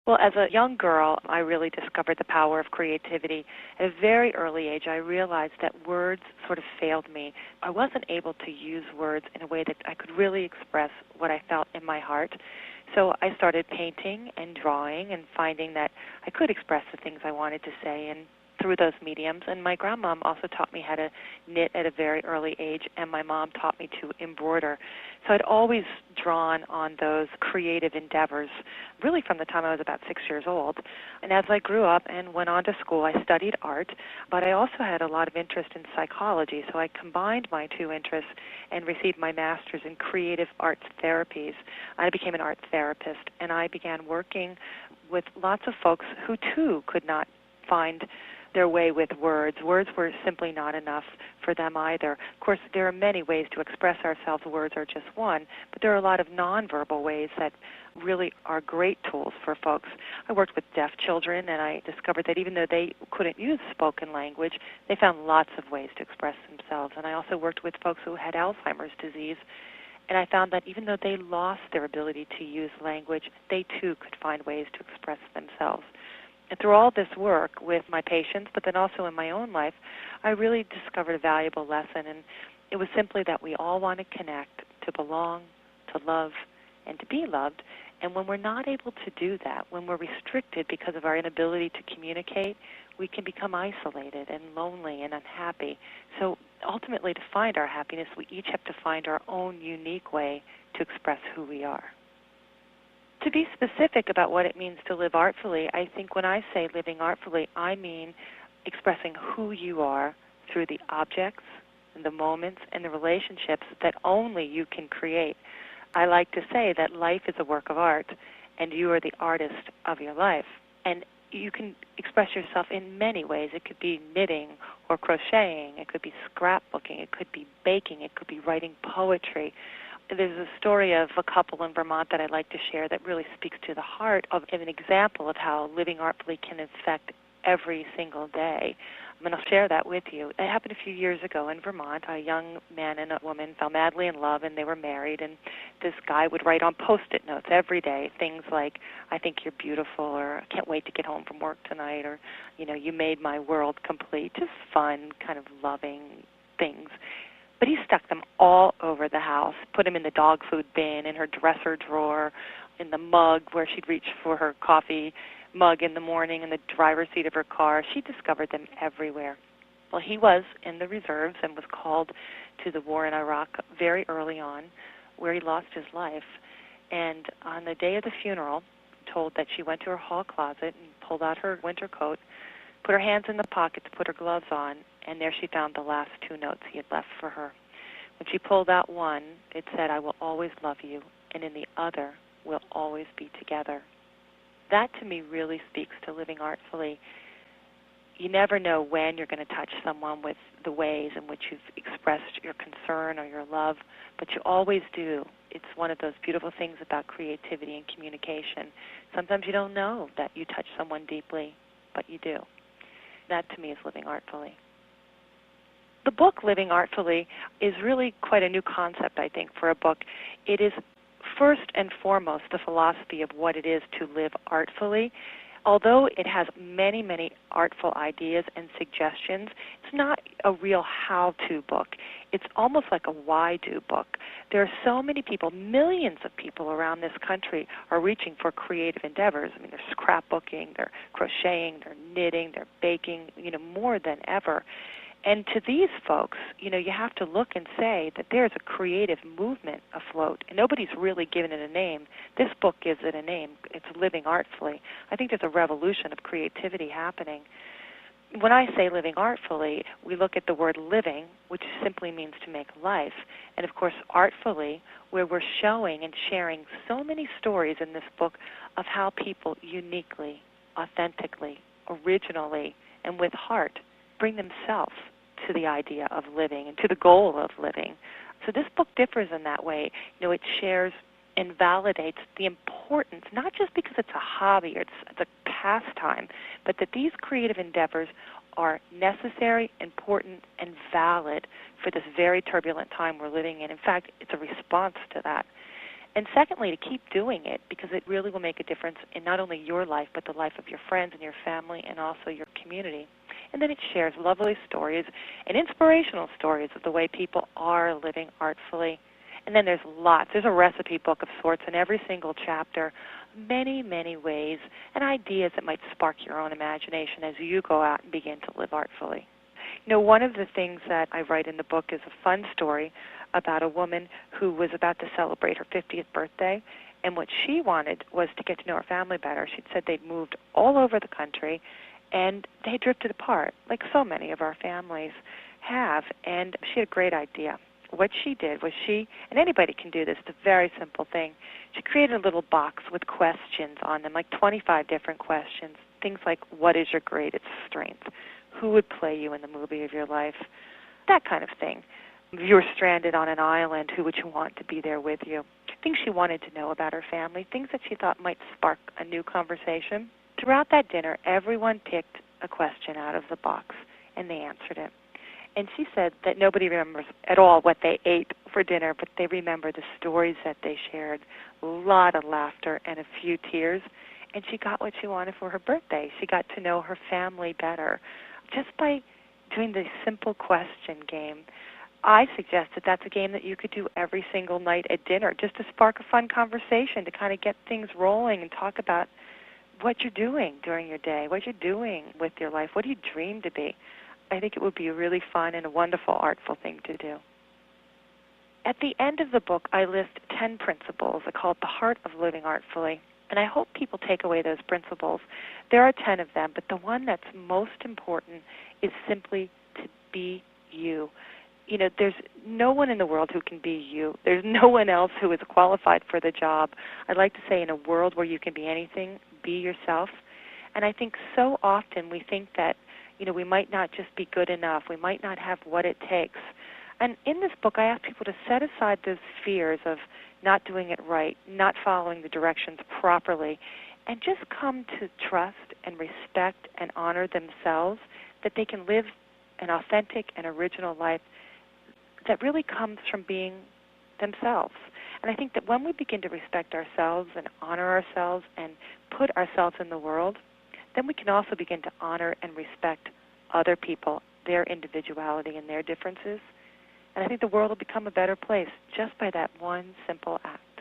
Well, as a young girl, I really discovered the power of creativity. At a very early age, I realized that words sort of failed me. I wasn't able to use words in a way that I could really express what I felt in my heart. So I started painting and drawing and finding that I could express the things I wanted to say and through those mediums. And my grandmom also taught me how to knit at a very early age, and my mom taught me to embroider. So I'd always drawn on those creative endeavors, really from the time I was about 6 years old. And as I grew up and went on to school, I studied art, but I also had a lot of interest in psychology. So I combined my two interests and received my master's in creative arts therapies. I became an art therapist, and I began working with lots of folks who, too, could not find their way with words. Words were simply not enough for them either. Of course, there are many ways to express ourselves. Words are just one, but there are a lot of nonverbal ways that really are great tools for folks. I worked with deaf children, and I discovered that even though they couldn't use spoken language, they found lots of ways to express themselves. And I also worked with folks who had Alzheimer's disease, and I found that even though they lost their ability to use language, they too could find ways to express themselves. And through all this work with my patients, but then also in my own life, I really discovered a valuable lesson, and it was simply that we all want to connect, to belong, to love, and to be loved. And when we're not able to do that, when we're restricted because of our inability to communicate, we can become isolated and lonely and unhappy. So ultimately, to find our happiness, we each have to find our own unique way to express who we are. To be specific about what it means to live artfully, I think when I say living artfully, I mean expressing who you are through the objects and the moments and the relationships that only you can create. I like to say that life is a work of art, and you are the artist of your life. And you can express yourself in many ways. It could be knitting or crocheting. It could be scrapbooking. It could be baking. It could be writing poetry. There's a story of a couple in Vermont that I'd like to share that really speaks to the heart of an example of how living artfully can affect every single day. I'm going to share that with you. It happened a few years ago in Vermont. A young man and a woman fell madly in love, and they were married, and this guy would write on Post-it notes every day things like, I think you're beautiful, or I can't wait to get home from work tonight, or, you know, you made my world complete. Just fun, kind of loving things. But he stuck them all over the house, put them in the dog food bin, in her dresser drawer, in the mug where she'd reach for her coffee mug in the morning, in the driver's seat of her car. She discovered them everywhere. Well, he was in the reserves and was called to the war in Iraq very early on, where he lost his life. And on the day of the funeral, told that she went to her hall closet and pulled out her winter coat, put her hands in the pockets, put her gloves on, and there she found the last two notes he had left for her. When she pulled out one, it said, I will always love you, and in the other, we'll always be together. That, to me, really speaks to living artfully. You never know when you're going to touch someone with the ways in which you've expressed your concern or your love, but you always do. It's one of those beautiful things about creativity and communication. Sometimes you don't know that you touch someone deeply, but you do. That, to me, is living artfully. The book, Living Artfully, is really quite a new concept, I think, for a book. It is first and foremost the philosophy of what it is to live artfully. Although it has many, many artful ideas and suggestions, it's not a real how-to book. It's almost like a why-do book. There are so many people, millions of people around this country are reaching for creative endeavors. I mean, they're scrapbooking, they're crocheting, they're knitting, they're baking, more than ever. And to these folks, you have to look and say that there's a creative movement afloat, and nobody's really given it a name. This book gives it a name. It's Living Artfully. I think there's a revolution of creativity happening. When I say living artfully, we look at the word living, which simply means to make life, and of course artfully, where we're showing and sharing so many stories in this book of how people uniquely, authentically, originally, and with heart bring themselves to the idea of living and to the goal of living. So this book differs in that way. It shares and validates the importance, not just because it's a hobby or it's a pastime, but that these creative endeavors are necessary, important, and valid for this very turbulent time we're living in. In fact, it's a response to that. And secondly, to keep doing it, because it really will make a difference in not only your life, but the life of your friends and your family and also your community. And then it shares lovely stories and inspirational stories of the way people are living artfully. And then there's lots. There's a recipe book of sorts in every single chapter, many, many ways and ideas that might spark your own imagination as you go out and begin to live artfully. One of the things that I write in the book is a fun story about a woman who was about to celebrate her 50th birthday, and what she wanted was to get to know her family better. She'd said they'd moved all over the country, and they drifted apart, like so many of our families have, and she had a great idea. What she did was and anybody can do this, it's a very simple thing, she created a little box with questions on them, like 25 different questions, things like, what is your greatest strength? Who would play you in the movie of your life? That kind of thing. If you were stranded on an island, who would you want to be there with you? Things she wanted to know about her family, things that she thought might spark a new conversation. Throughout that dinner, everyone picked a question out of the box, and they answered it. And she said that nobody remembers at all what they ate for dinner, but they remember the stories that they shared, a lot of laughter and a few tears, and she got what she wanted for her birthday. She got to know her family better just by doing the simple question game. I suggest that that's a game that you could do every single night at dinner, just to spark a fun conversation, to kind of get things rolling and talk about what you're doing during your day, what you're doing with your life, what do you dream to be. I think it would be a really fun and a wonderful, artful thing to do. At the end of the book, I list 10 principles. I call it the heart of living artfully. And I hope people take away those principles. There are 10 of them, but the one that's most important is simply to be you. There's no one in the world who can be you. There's no one else who is qualified for the job. I'd like to say in a world where you can be anything, be yourself. And I think so often we think that, we might not just be good enough. We might not have what it takes. And in this book, I ask people to set aside those fears of not doing it right, not following the directions properly, and just come to trust and respect and honor themselves, that they can live an authentic and original life that really comes from being themselves. And I think that when we begin to respect ourselves and honor ourselves and put ourselves in the world, then we can also begin to honor and respect other people, their individuality and their differences. And I think the world will become a better place just by that one simple act.